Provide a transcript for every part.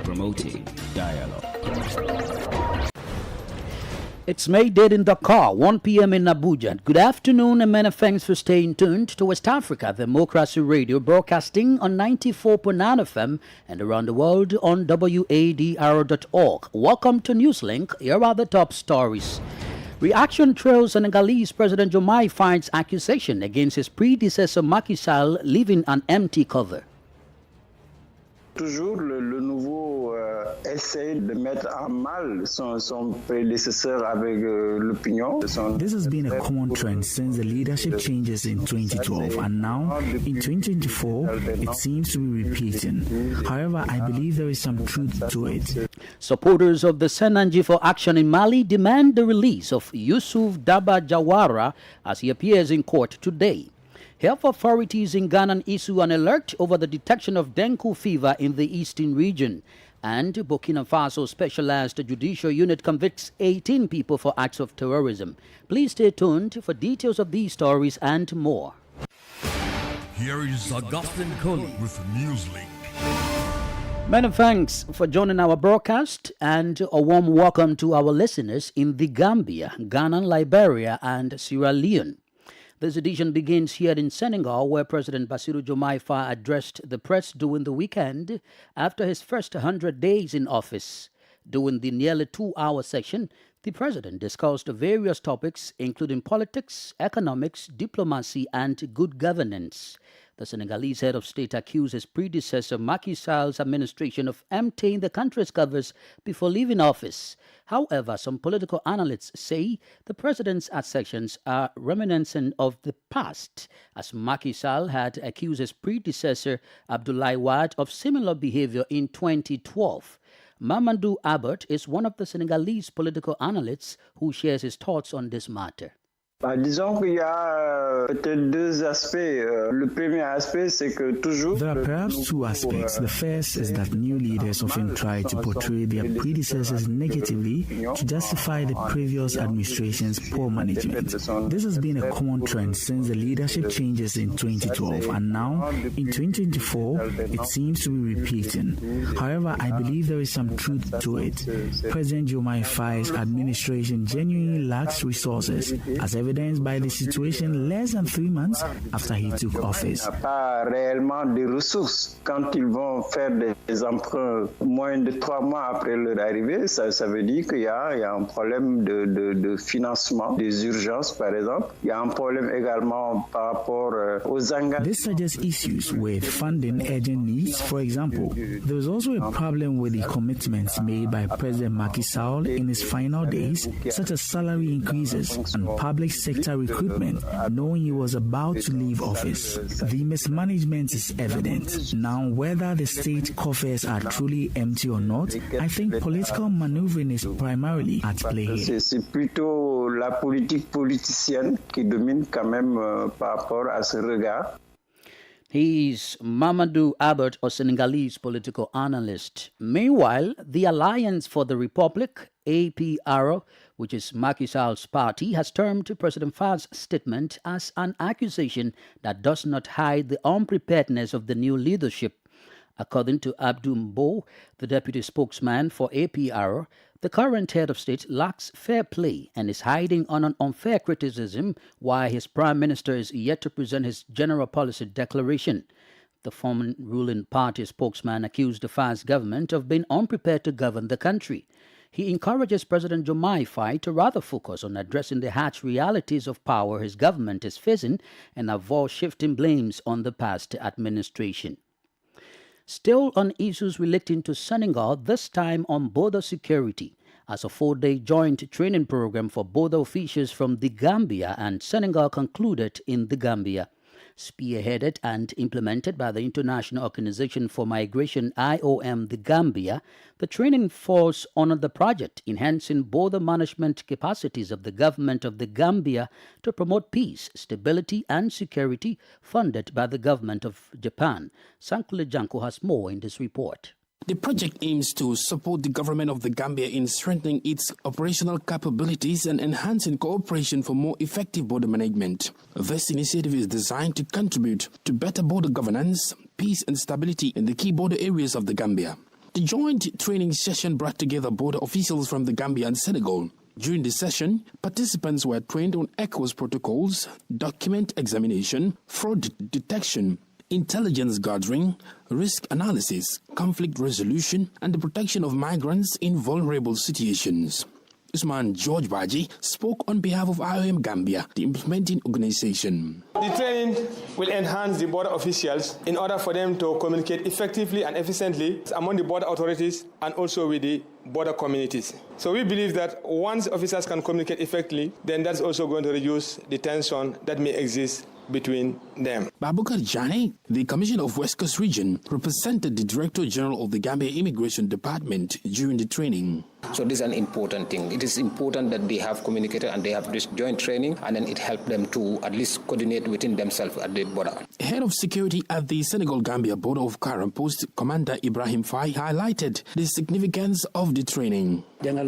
promoting dialogue. It's May Day in Dakar, 1 p.m. in Abuja. Good afternoon and many thanks for staying tuned to West Africa Democracy Radio, broadcasting on 94.9 FM and around the world on wadr.org. Welcome to Newslink. Here are the top stories. Reaction trails Senegalese President Diomaye Faye's accusation against his predecessor Macky Sall leaving an empty cover. Toujours le nouveau essaie de mettre en mal son prédécesseur avec l'opinion. This has been a common trend since the leadership changes in 2012, and now in 2024 it seems to be repeating. However, I believe there is some truth to it. Supporters of the Senanji for Action in Mali demand the release of Yusuf Daba Jawara as he appears in court today. Health authorities in Ghana issue an alert over the detection of dengue fever in the eastern region. And Burkina Faso Specialized Judicial Unit convicts 18 people for acts of terrorism. Please stay tuned for details of these stories and more. Here is Augustine Coley with Newslink. Many thanks for joining our broadcast and a warm welcome to our listeners in the Gambia, Ghana, Liberia, and Sierra Leone. This edition begins here in Senegal, where President Bassirou Diomaye Faye addressed the press during the weekend after his first 100 days in office. During the nearly 2-hour session, the president discussed various topics, including politics, economics, diplomacy, and good governance. The Senegalese head of state accused his predecessor Macky Sall's administration of emptying the country's covers before leaving office. However, some political analysts say the president's assertions are reminiscent of the past, as Macky Sall had accused his predecessor Abdoulaye Wade of similar behavior in 2012. Mamadou Abbott is one of the Senegalese political analysts who shares his thoughts on this matter. Disons qu'il y a peut-être deux aspects. Le premier aspect, c'est que toujours... There are perhaps two aspects. The first is that new leaders often try to portray their predecessors negatively to justify the previous administration's poor management. This has been a common trend since the leadership changes in 2012, and now in 2024 it seems to be repeating. However, I believe there is some truth to it. President Diomaye Faye's administration genuinely lacks resources, as evidenced by the situation less than 3 months after he took office. Pas réellement des ressources. Quand ils vont faire des emprunts moins de 3 mois après leur arrivée, ça veut dire qu'il y a un problème de financement des urgences, par exemple. Il y a un problème également par rapport aux engagements. This suggests issues with funding urgent needs. For example, there was also a problem with the commitments made by President Macky Sall in his final days, such as salary increases and public sector recruitment, knowing he was about to leave office. The mismanagement is evident. Now, whether the state coffers are truly empty or not, I think political maneuvering is primarily at play here. C'est plutôt la politique politicienne qui domine quand même par rapport à ce regard. He's Mamadou Abbott, a Senegalese political analyst. Meanwhile, the Alliance for the Republic, APR, which is Macky Sall's party, has termed President Faye's statement as an accusation that does not hide the unpreparedness of the new leadership. According to Abdou Mbow, the deputy spokesman for APR, the current head of state lacks fair play and is hiding on an unfair criticism while his prime minister is yet to present his general policy declaration. The former ruling party spokesman accused the Faye's government of being unprepared to govern the country. He encourages President Diomaye Faye to rather focus on addressing the harsh realities of power his government is facing and avoid shifting blames on the past administration. Still on issues relating to Senegal, this time on border security, as a 4-day joint training program for border officials from the Gambia and Senegal concluded in the Gambia. Spearheaded and implemented by the International Organization for Migration IOM the Gambia, the training falls under the project enhancing border management capacities of the government of the Gambia to promote peace, stability and security, funded by the government of Japan. Sankule Janko has more in this report. The project aims to support the government of the Gambia in strengthening its operational capabilities and enhancing cooperation for more effective border management. This initiative is designed to contribute to better border governance, peace and stability in the key border areas of the Gambia. The joint training session brought together border officials from the Gambia and Senegal. During the session, participants were trained on ECOWAS protocols, document examination, fraud detection, intelligence gathering, risk analysis, conflict resolution, and the protection of migrants in vulnerable situations. Usman George Baji spoke on behalf of IOM Gambia, the implementing organization. The training will enhance the border officials in order for them to communicate effectively and efficiently among the border authorities and also with the border communities. So we believe that once officers can communicate effectively, then that's also going to reduce the tension that may exist between them. Babukar Jani, the Commissioner of West Coast Region, represented the Director General of the Gambia Immigration Department during the training. So this is an important thing. It is important that they have communicated and they have this joint training, and then it helped them to at least coordinate within themselves at the border. Head of Security at the Senegal-Gambia Border of Karam Post, Commander Ibrahim Fai, highlighted the significance of the training. They've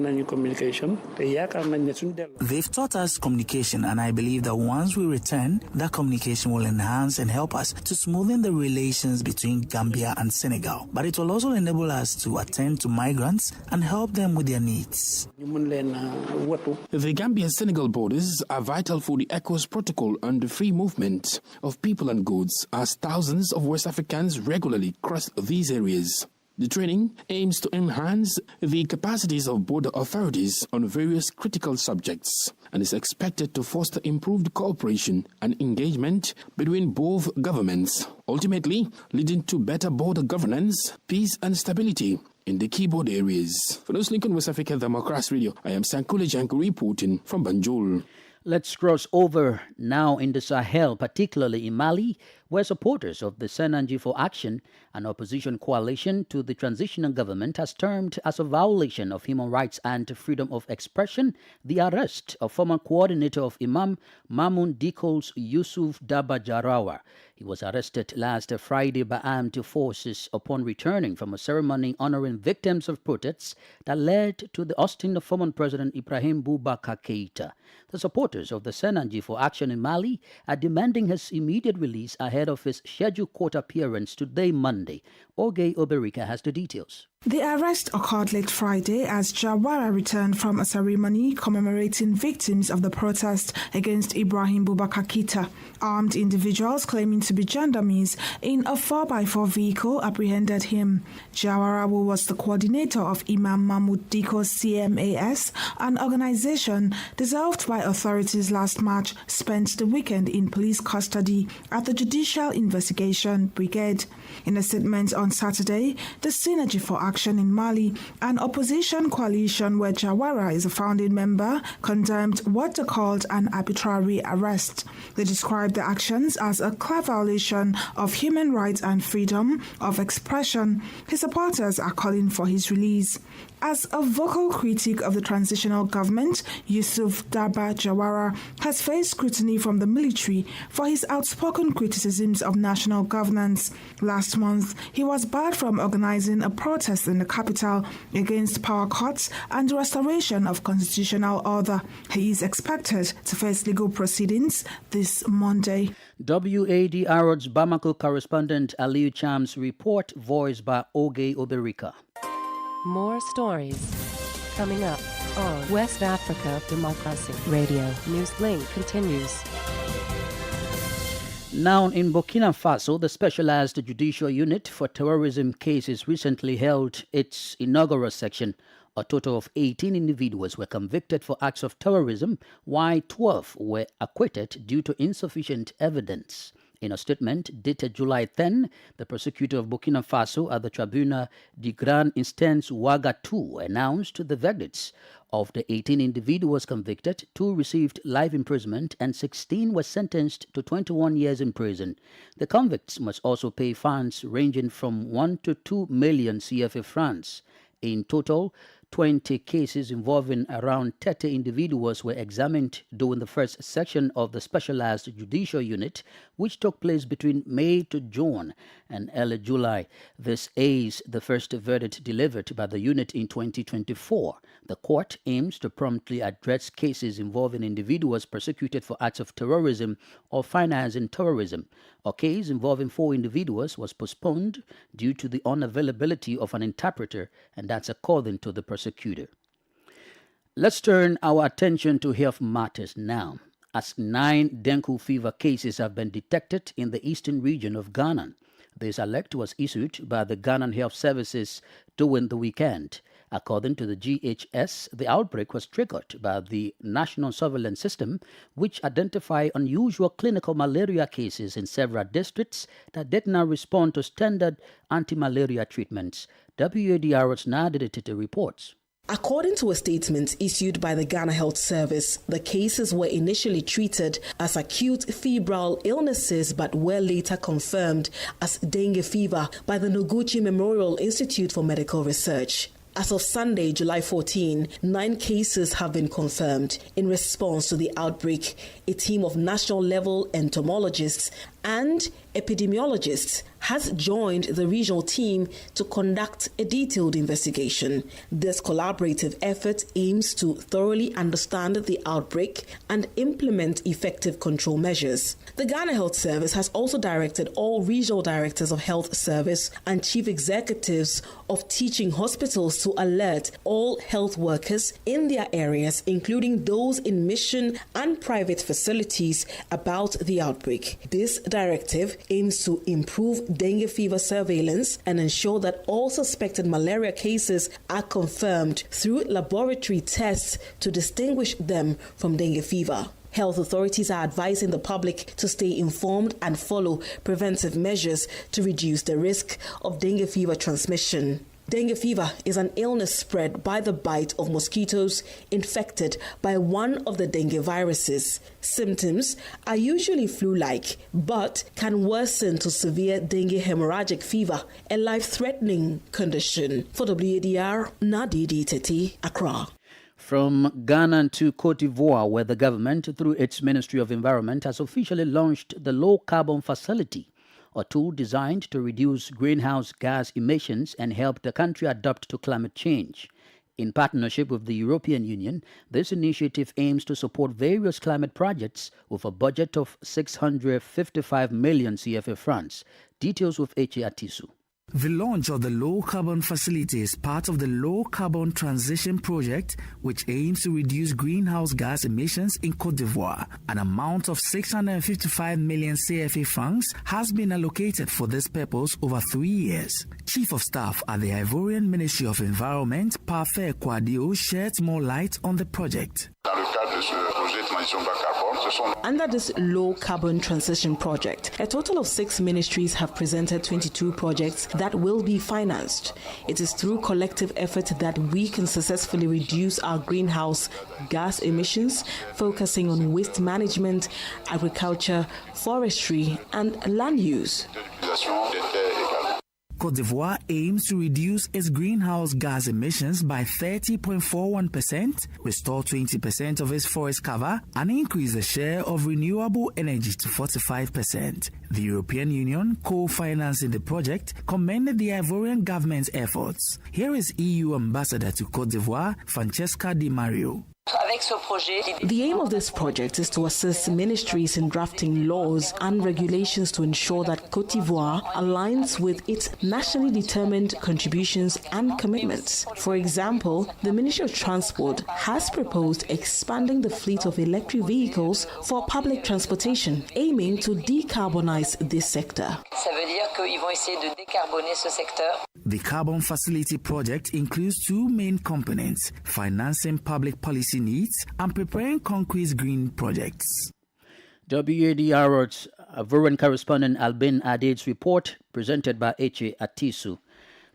taught us communication, and I believe that once we return, that communication will enhance and help us to smoothen the relations between Gambia and Senegal. But it will also enable us to attend to migrants and help them with their needs. The Gambia-Senegal borders are vital for the ECOWAS protocol on the free movement of people and goods, as thousands of West Africans regularly cross these areas. The training aims to enhance the capacities of border authorities on various critical subjects and is expected to foster improved cooperation and engagement between both governments, ultimately leading to better border governance, peace and stability in the key border areas. For Newslink on West Africa Democracy Radio, I am Sankule Janku reporting from Banjul. Let's cross over now in the Sahel, particularly in Mali, where supporters of the Synergy for Action, an opposition coalition to the transitional government, has termed as a violation of human rights and freedom of expression the arrest of former coordinator of Imam Mamun Diko's Yusuf Daba Jarawa. He was arrested last Friday by armed forces upon returning from a ceremony honoring victims of protests that led to the ousting of former President Ibrahim Boubacar Keïta. The supporters of the Synergy for Action in Mali are demanding his immediate release ahead of his scheduled court appearance today, Monday. Oge Oberika has the details. The arrest occurred late Friday as Jawara returned from a ceremony commemorating victims of the protest against Ibrahim Boubacar Keïta. Armed individuals claiming to be gendarmes in a 4x4 vehicle apprehended him. Jawara, who was the coordinator of Imam Mahmoud Diko's CMAS, an organization dissolved by authorities last March, spent the weekend in police custody at the Judicial Investigation Brigade. In a statement on Saturday, the Synergy for Action in Mali, an opposition coalition where Jawara is a founding member, condemned what they called an arbitrary arrest. They described the actions as a clear violation of human rights and freedom of expression. His supporters are calling for his release. As a vocal critic of the transitional government, Yusuf Daba Jawara has faced scrutiny from the military for his outspoken criticisms of national governance. Last month, he was barred from organizing a protest in the capital against power cuts and the restoration of constitutional order. He is expected to face legal proceedings this Monday. WADR's Bamako correspondent Aliu Cham's report, voiced by Oge Oberika. More stories coming up on West Africa Democracy Radio. Newslink continues. Now in Burkina Faso, the Specialized Judicial Unit for Terrorism Cases recently held its inaugural section. A total of 18 individuals were convicted for acts of terrorism, while 12 were acquitted due to insufficient evidence. In a statement dated July 10, the prosecutor of Burkina Faso at the Tribunal de Grande Instance Ouagadougou announced the verdicts. Of the 18 individuals convicted, 2 received life imprisonment and 16 were sentenced to 21 years in prison. The convicts must also pay fines ranging from 1 to 2 million CFA francs. In total, 20 cases involving around 30 individuals were examined during the first section of the Specialized Judicial Unit, which took place between May to June and early July. This is the first verdict delivered by the unit in 2024. The court aims to promptly address cases involving individuals prosecuted for acts of terrorism or financing terrorism. A case involving 4 individuals was postponed due to the unavailability of an interpreter, and that's according to the prosecutor. Let's turn our attention to health matters now, as 9 dengue fever cases have been detected in the eastern region of Ghana. This alert was issued by the Ghanaian Health Services during the weekend. According to the GHS, the outbreak was triggered by the National Surveillance System, which identified unusual clinical malaria cases in several districts that did not respond to standard anti-malaria treatments. WADR's Nadia Tete reports. According to a statement issued by the Ghana Health Service, the cases were initially treated as acute febrile illnesses but were later confirmed as dengue fever by the Noguchi Memorial Institute for Medical Research. As of Sunday, July 14, 9 cases have been confirmed. In response to the outbreak, a team of national-level entomologists and epidemiologists has joined the regional team to conduct a detailed investigation. This collaborative effort aims to thoroughly understand the outbreak and implement effective control measures. The Ghana Health Service has also directed all regional directors of health service and chief executives of teaching hospitals to alert all health workers in their areas, including those in mission and private facilities, about the outbreak. This directive aims to improve dengue fever surveillance and ensure that all suspected malaria cases are confirmed through laboratory tests to distinguish them from dengue fever. Health authorities are advising the public to stay informed and follow preventive measures to reduce the risk of dengue fever transmission. Dengue fever is an illness spread by the bite of mosquitoes infected by one of the dengue viruses. Symptoms are usually flu-like, but can worsen to severe dengue hemorrhagic fever, a life-threatening condition. For WADR, Nadia Tete, Accra. From Ghana to Cote d'Ivoire, where the government, through its Ministry of Environment, has officially launched the Low Carbon Facility, a tool designed to reduce greenhouse gas emissions and help the country adapt to climate change. In partnership with the European Union, this initiative aims to support various climate projects with a budget of 655 million CFA francs. Details with H.A. Atisu. The launch of the Low Carbon Facility is part of the Low Carbon Transition Project, which aims to reduce greenhouse gas emissions in Cote d'Ivoire. An amount of 655 million CFA francs has been allocated for this purpose over 3 years. Chief of Staff at the Ivorian Ministry of Environment, Parfait Kwadio, sheds more light on the project. Under this Low Carbon Transition Project, a total of 6 ministries have presented 22 projects that will be financed. It is through collective effort that we can successfully reduce our greenhouse gas emissions, focusing on waste management, agriculture, forestry, and land use. Cote d'Ivoire aims to reduce its greenhouse gas emissions by 30.41%, restore 20% of its forest cover, and increase the share of renewable energy to 45%. The European Union, co-financing the project, commended the Ivorian government's efforts. Here is EU Ambassador to Cote d'Ivoire, Francesca Di Mario. The aim of this project is to assist ministries in drafting laws and regulations to ensure that Cote d'Ivoire aligns with its nationally determined contributions and commitments. For example, the Ministry of Transport has proposed expanding the fleet of electric vehicles for public transportation, aiming to decarbonize this sector. The Carbon Facility project includes 2 main components: financing public policy needs and preparing concrete green projects. WADR's Ivorian correspondent Albin Aded's report, presented by H.A. Atisu.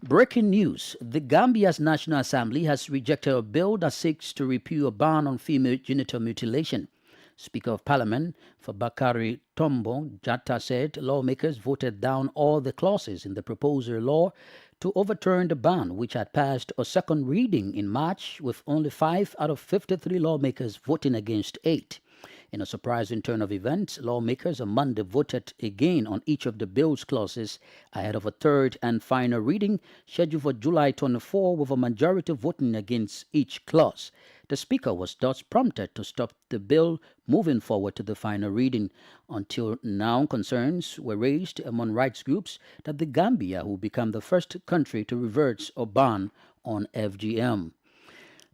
Breaking news: the Gambia's National Assembly has rejected a bill that seeks to repeal a ban on female genital mutilation. Speaker of Parliament Fabakary Tombo Jatta said lawmakers voted down all the clauses in the proposed law to overturn the ban, which had passed a second reading in March, with only 5 out of 53 lawmakers voting against 8. In a surprising turn of events, lawmakers on Monday voted again on each of the bill's clauses ahead of a third and final reading scheduled for July 24, with a majority voting against each clause. The Speaker was thus prompted to stop the bill moving forward to the final reading. Until now, concerns were raised among rights groups that the Gambia will become the first country to revert or ban on FGM.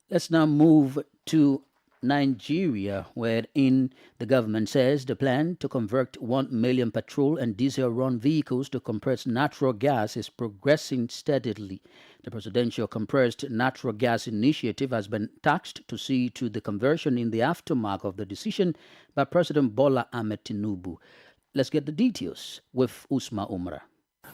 Let's now move to Nigeria, wherein the government says the plan to convert 1 million petrol and diesel-run vehicles to compressed natural gas is progressing steadily. The Presidential Compressed Natural Gas Initiative has been tasked to see to the conversion in the aftermath of the decision by President Bola Ahmed Tinubu. Let's get the details with Usma Umrah.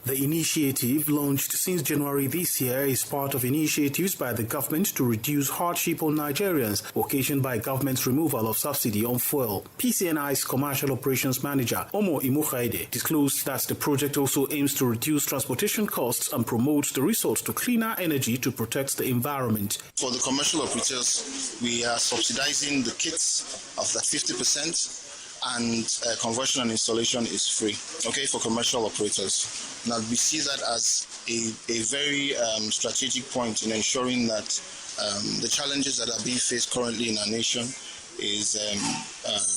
The initiative, launched since January this year, is part of initiatives by the government to reduce hardship on Nigerians occasioned by government's removal of subsidy on fuel. PCNI's Commercial Operations Manager, Omo Imukhaide, disclosed that the project also aims to reduce transportation costs and promote the resort to cleaner energy to protect the environment. For the commercial operators, we are subsidizing the kits of that 50%. And conversion and installation is free, for commercial operators. Now, we see that as a very strategic point in ensuring that the challenges that are being faced currently in our nation is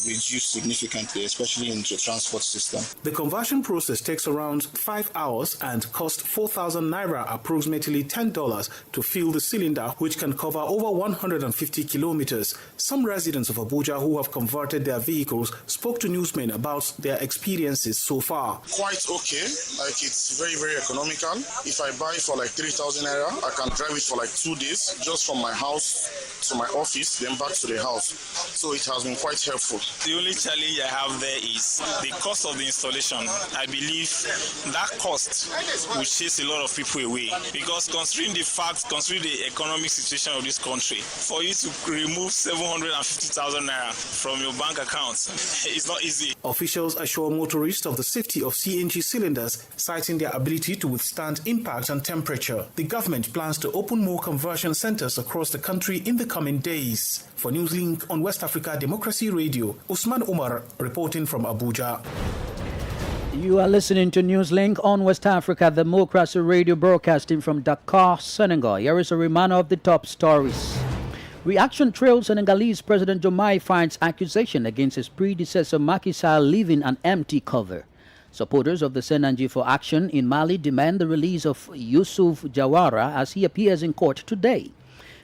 reduced significantly, especially in the transport system. The conversion process takes around 5 hours and costs 4,000 naira, approximately $10, to fill the cylinder, which can cover over 150 kilometers. Some residents of Abuja who have converted their vehicles spoke to newsmen about their experiences so far. Quite okay, it's very, very economical. If I buy for 3,000 naira, I can drive it for 2 days, just from my house to my office, then back to the house. So it has been quite helpful. The only challenge I have there is the cost of the installation. I believe that cost will chase a lot of people away, because considering the economic situation of this country, for you to remove 750,000 naira from your bank account, it's not easy. Officials assure motorists of the safety of CNG cylinders, citing their ability to withstand impact and temperature. The government plans to open more conversion centers across the country in the coming days. For Newslink on West Africa Democracy Radio, Usman Umar reporting from Abuja. You are listening to Newslink on West Africa Democracy Radio, broadcasting from Dakar, Senegal. Here is a reminder of the top stories. Reaction trails Senegalese President Diomaye Faye's accusation against his predecessor Macky Sall leaving an empty cover. Supporters of the Senanji for Action in Mali demand the release of Youssouf Jawara as he appears in court today.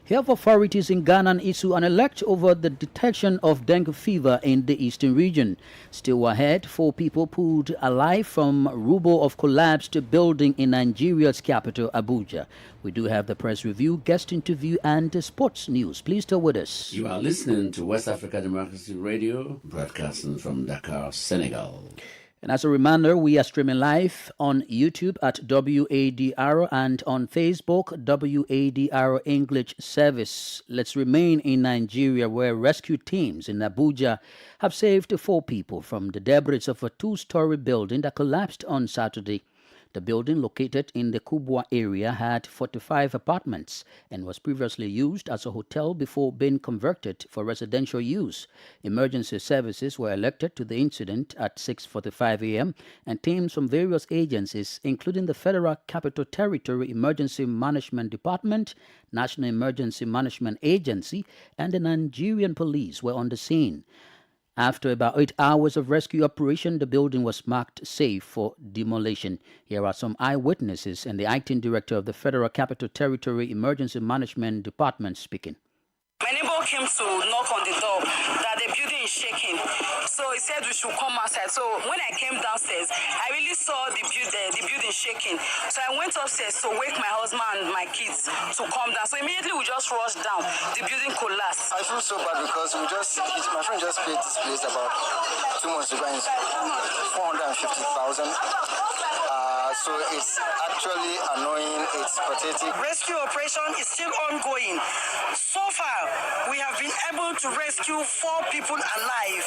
Health authorities in Ghana issue an alert over the detection of dengue fever in the eastern region. Still ahead, 4 people pulled alive from rubble of collapsed building in Nigeria's capital, Abuja. We do have the press review, guest interview, and sports news. Please stay with us. You are listening to West Africa Democracy Radio, broadcasting from Dakar, Senegal. And as a reminder, we are streaming live on YouTube at WADR and on Facebook, WADR English Service. Let's remain in Nigeria, where rescue teams in Abuja have saved 4 people from the debris of a 2-story building that collapsed on Saturday. The building, located in the Kubwa area, had 45 apartments and was previously used as a hotel before being converted for residential use. Emergency services were alerted to the incident at 6:45 a.m. and teams from various agencies, including the Federal Capital Territory Emergency Management Department, National Emergency Management Agency, and the Nigerian police were on the scene. After about 8 hours of rescue operation, the building was marked safe for demolition. Here are some eyewitnesses and the acting director of the Federal Capital Territory Emergency Management Department speaking. My neighbor came to knock on the door that the building is shaking. So he said we should come outside. So when I came downstairs, I really saw the building shaking. So I went upstairs to wake my husband and my kids to come down. So immediately we just rushed down. The building collapsed. I feel so bad because my friend just paid this place about 2 months ago, 450,000. So it's actually annoying, it's pathetic. Rescue operation is still ongoing. So far, we have been able to rescue 4 people alive.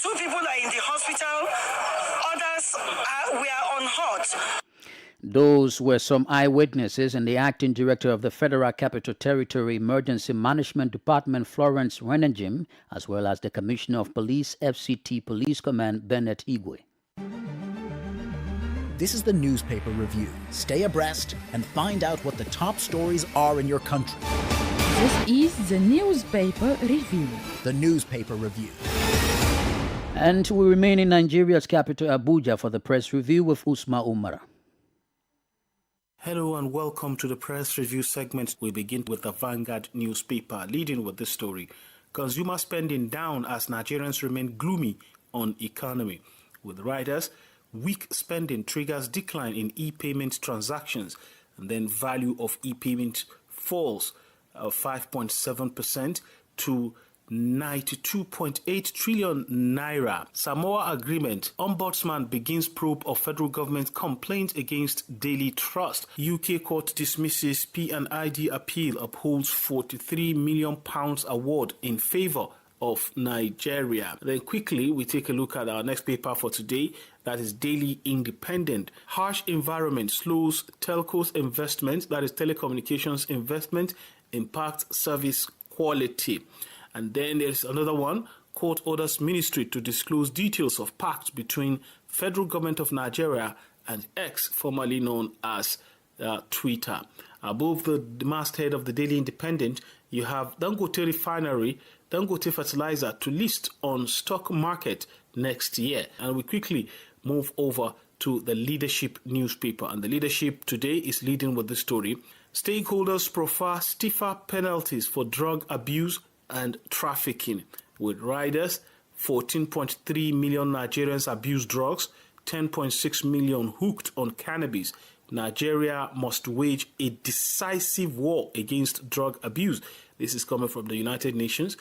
2 people are in the hospital, others we are on hot. Those were some eyewitnesses and the acting director of the Federal Capital Territory Emergency Management Department, Florence Renenjim, as well as the Commissioner of Police, FCT Police Command, Bennett Igwe. This is the newspaper review. Stay abreast and find out what the top stories are in your country. This is the newspaper review. The newspaper review. And we remain in Nigeria's capital, Abuja, for the press review with Usman Umar. Hello and welcome to the press review segment. We begin with the Vanguard newspaper, leading with this story. Consumer spending down as Nigerians remain gloomy on economy. With writers, weak spending triggers decline in e-payment transactions, and then value of e-payment falls 5.7% to 92.8 trillion naira. Samoa agreement. Ombudsman begins probe of federal government complaint against Daily Trust. UK court dismisses P&ID appeal, upholds £43 million award in favour of Nigeria. Then quickly, we take a look at our next paper for today. That is Daily Independent. Harsh environment slows telcos investment, that is telecommunications investment, impacts service quality. And then there's another one. Court orders ministry to disclose details of pact between federal government of Nigeria and X, formerly known as Twitter. Above the masthead of the Daily Independent, you have Dangote Refinery, Dangote Fertilizer to list on stock market next year. And we quickly move over to the Leadership newspaper. And the Leadership today is leading with the story. Stakeholders prefer stiffer penalties for drug abuse and trafficking. With riders, 14.3 million Nigerians abuse drugs, 10.6 million hooked on cannabis. Nigeria must wage a decisive war against drug abuse. This is coming from the United Nations.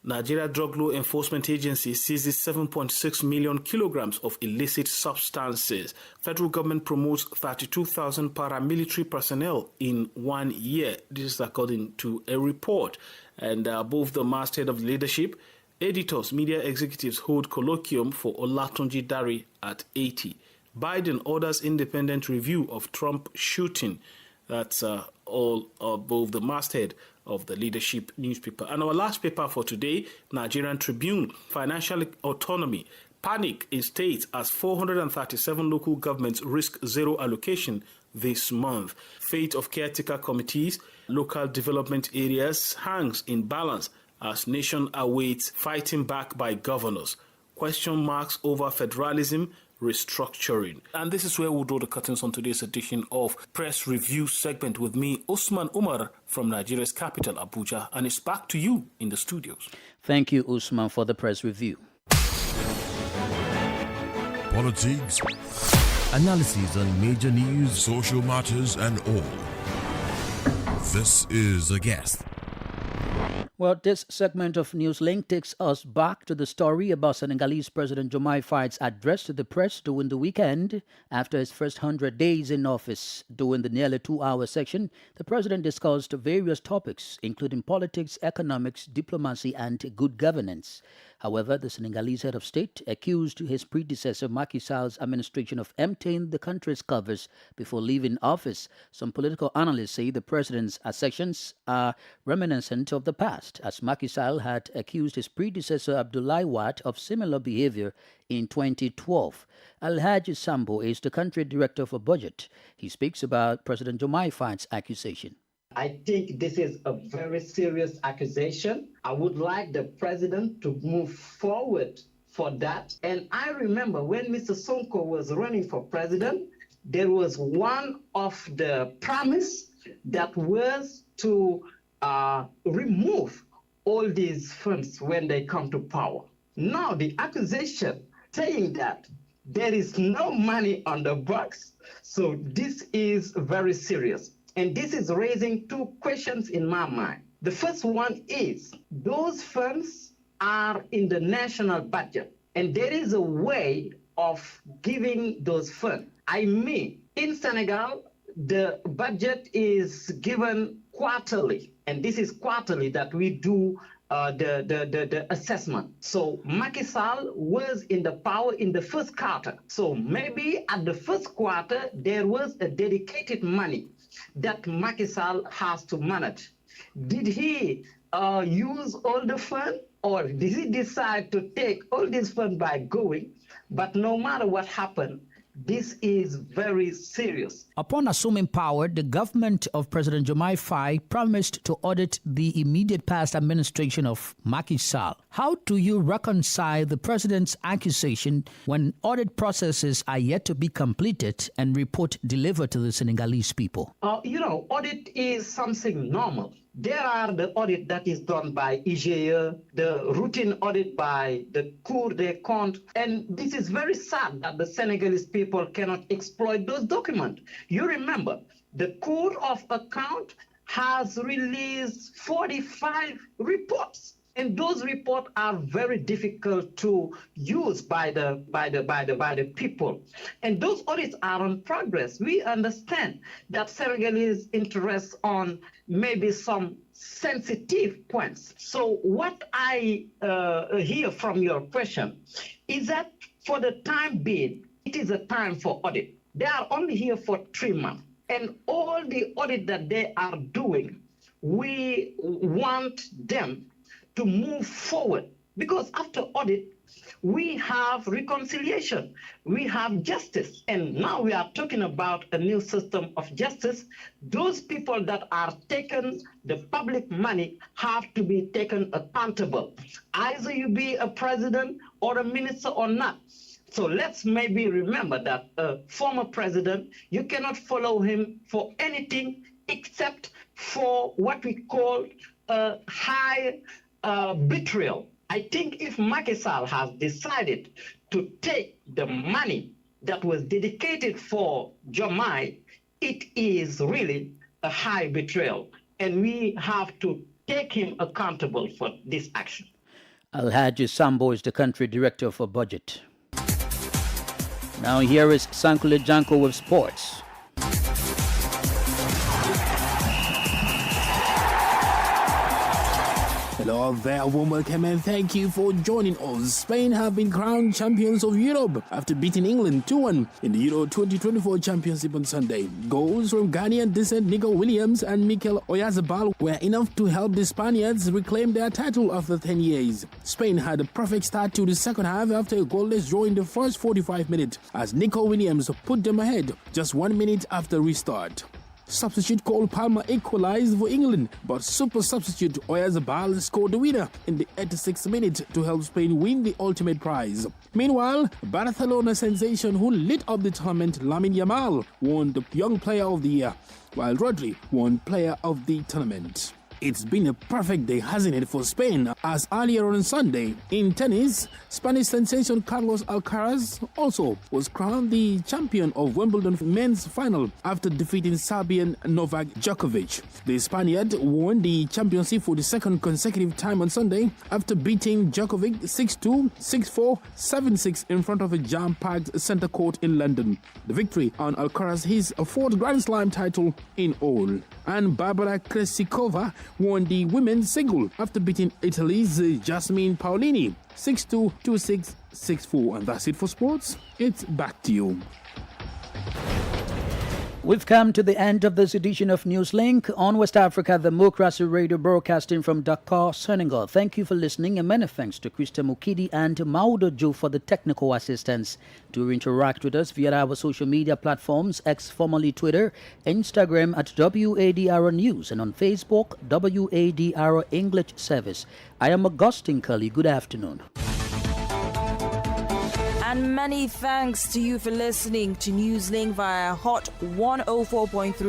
Nigeria Drug Law Enforcement Agency seizes 7.6 million kilograms of illicit substances. Federal government promotes 32,000 paramilitary personnel in 1 year. This is according to a report. And above the masthead of Leadership, editors, media executives hold colloquium for Olatunji Dare at 80. Biden orders independent review of Trump shooting. That's all above the masthead of the Leadership newspaper. And our last paper for today, Nigerian Tribune, financial autonomy. Panic in states as 437 local governments risk zero allocation this month. Fate of caretaker committees, local development areas hangs in balance as nation awaits fighting back by governors. Question marks over federalism, restructuring. And this is where we'll draw the curtains on today's edition of Press Review segment with me, Usman Umar, from Nigeria's capital, Abuja. And it's back to you in the studios. Thank you, Usman, for the press review. Politics, analyses on major news, social matters, and all. This is A Guest. Well, this segment of Newslink takes us back to the story about Senegalese President Diomaye Faye's address to the press during the weekend. After his first 100 days in office, during the nearly 2-hour section, the president discussed various topics, including politics, economics, diplomacy, and good governance. However, the Senegalese head of state accused his predecessor Macky Sall's administration of emptying the country's coffers before leaving office. Some political analysts say the president's assertions are reminiscent of the past, as Macky Sall had accused his predecessor Abdoulaye Wade of similar behavior in 2012. Alhaji Sambo is the country director for budget. He speaks about President Diomaye Faye's accusation. I think this is a very serious accusation. I would like the president to move forward for that. And I remember when Mr. Sonko was running for president, there was one of the promise that was to remove all these funds when they come to power. Now the accusation saying that there is no money on the books, so this is very serious. And this is raising two questions in my mind. The first one is, those funds are in the national budget, and there is a way of giving those funds. I mean, in Senegal, the budget is given quarterly, and this is quarterly that we do the assessment. So Macky Sall was in the power in the first quarter. So maybe at the first quarter, there was a dedicated money that Macky Sall has to manage. Did he use all the fund, or did he decide to take all this fund by going? But no matter what happened, this is very serious. Upon assuming power, the government of President Diomaye Faye promised to audit the immediate past administration of Macky Sall. How do you reconcile the president's accusation when audit processes are yet to be completed and report delivered to the Senegalese people? Audit is something normal. There are the audit that is done by IGE, the routine audit by the Cour des Comptes, and this is very sad that the Senegalese people cannot exploit those documents. You remember, the Cour of Account has released 45 reports, and those reports are very difficult to use by the people. And those audits are in progress. We understand that Senegalese interests on maybe some sensitive points. So what I hear from your question is that for the time being, it is a time for audit. They are only here for 3 months. And all the audit that they are doing, we want them to move forward, because after audit, we have reconciliation, we have justice, and now we are talking about a new system of justice. Those people that are taking the public money have to be taken accountable, either you be a president or a minister or not. So let's maybe remember that a former president, you cannot follow him for anything except for what we call high betrayal. I think if Macky Sall has decided to take the money that was dedicated for Diomaye, it is really a high betrayal, and we have to take him accountable for this action. Alhaji Sambo is the country director for budget. Now here is Sankule Janko with sports. Hello there, warm welcome and thank you for joining us. Spain have been crowned champions of Europe after beating England 2-1 in the Euro 2024 Championship on Sunday. Goals from Ghanaian descent Nico Williams and Mikel Oyarzabal were enough to help the Spaniards reclaim their title after 10 years. Spain had a perfect start to the second half after a goalless draw in the first 45 minutes as Nico Williams put them ahead just 1 minute after restart. Substitute Cole Palmer equalized for England, but super substitute Oyarzabal scored the winner in the 86th minute to help Spain win the ultimate prize. Meanwhile, Barcelona sensation who lit up the tournament, Lamine Yamal, won the Young Player of the Year, while Rodri won Player of the Tournament. It's been a perfect day, hasn't it, for Spain, as earlier on Sunday in tennis, Spanish sensation Carlos Alcaraz also was crowned the champion of Wimbledon men's final after defeating Serbian Novak Djokovic. The Spaniard won the championship for the second consecutive time on Sunday after beating Djokovic 6-2, 6-4, 7-6 in front of a jam-packed centre court in London. The victory on Alcaraz his fourth Grand Slam title in all. And Barbara Krejcikova won the women's single after beating Italy's Jasmine Paolini 6-2, 2-6, 6-4. And that's it for sports. It's back to you. We've come to the end of this edition of Newslink on West Africa Democracy Radio, broadcasting from Dakar, Senegal. Thank you for listening, and many thanks to Krista Mukidi and Maudo Ju for the technical assistance. To interact with us via our social media platforms, X formerly Twitter, Instagram at WADR News, and on Facebook, WADR English Service. I am Augustine Cully. Good afternoon. And many thanks to you for listening to Newslink via Hot 104.3